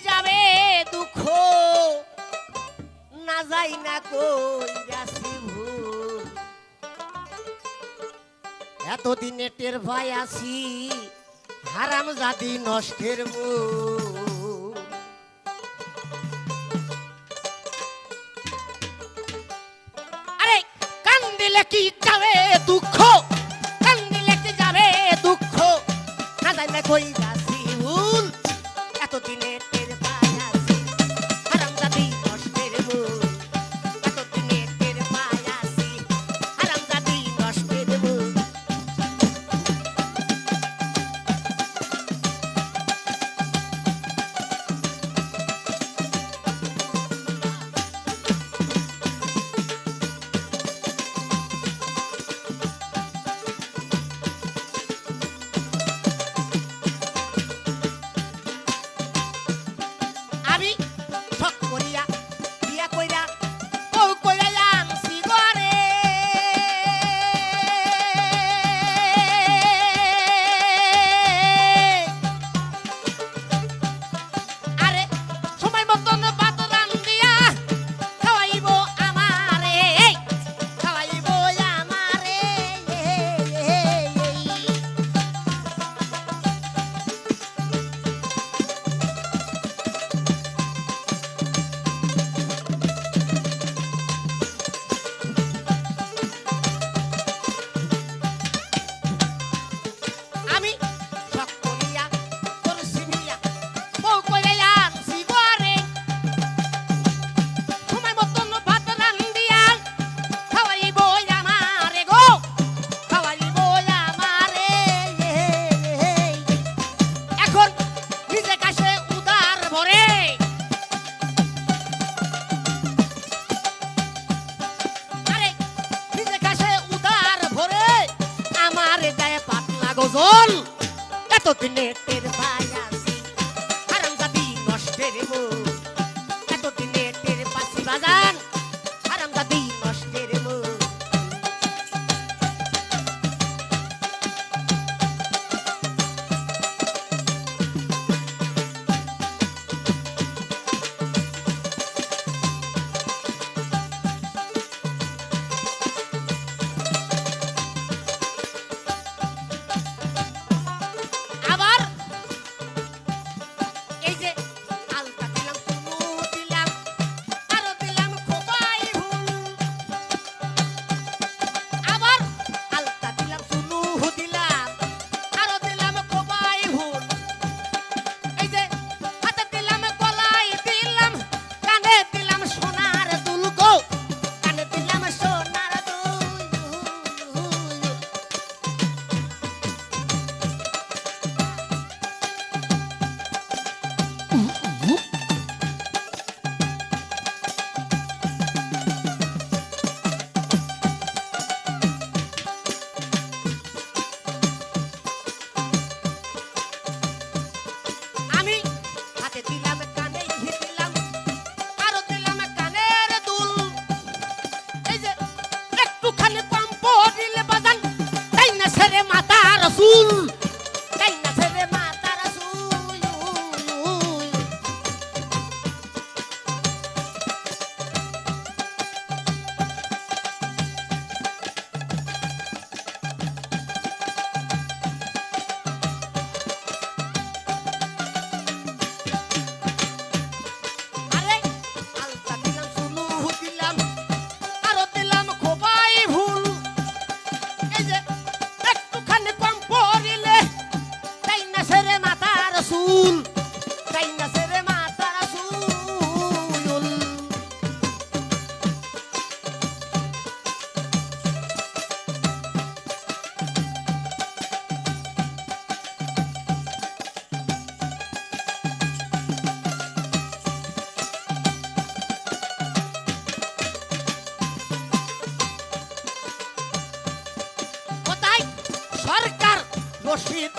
যাবে দুঃখ না যাই না কইরাছি ভুল এতদিনে টের ভয় আছি হারাম জাদি নষ্টের মূল আরে কান্দিলে কি যাবে দুঃখ কান্দিলে কি যাবে দুঃখ না যাই না কইরাছি ভুল এতদিনে টের ভয় আছি হারাম জাদি নষ্টের মূল এতদিনে টের ভয় আছি হারাম জাদি নষ্টের মূল আমি শখ করিয়া বিয়া কইরা বউ কইরা আনছি ঘরে আরে সময় মতন ভাত রান্ধিয়া খাওয়াইবো আমারে খাওয়াইবো আমারে আমি শখ করিয়া করছি বিয়া বউ কইরা আনছি ঘরে সময় মতন ভাত রান্ধিয়া খাওয়াইবো আমারে গো খাওয়াইবো আমারে এখন নিজে কাছে উদার ভরে আরে নিজে কাছে উদার ভরে আমারে দেয় পাতলা গজল এতদিনে টের পাই আছি হারাম জাদি নষ্টের মূল এতদিনে টের পাছি বাজান হারাম জাদি নষ্টের মূল আবার এই যে আলতা দিলাম চুনু দিলাম আরো দিলাম খোপাই ফুল আবার আলতা দিলাম চুনু দিলাম আরো দিলাম খোপাই ফুল এই যে হাতে দিলাম গলায় দিলাম কানে দিলাম সোনার দুল গো কানে দিলাম সোনার দুল আমি হাতে দিলাম কানে দিলাম আরো দিলাম কানের দুল এই যে একটুখানি কম পড়িলে বাজান তাই না ছেড়ে মাথার চুল তাই না ছেড়ে মাথার চুল আরে আলতা দিলাম চুনু দিলাম আরো দিলাম খোপাই ফুল এই যে একটুখানি কম পড়িলে তাই না ছেড়ে মাথার চুল তাই না ছেড়ে মাথার চুল কোথায় সরকার রশিদ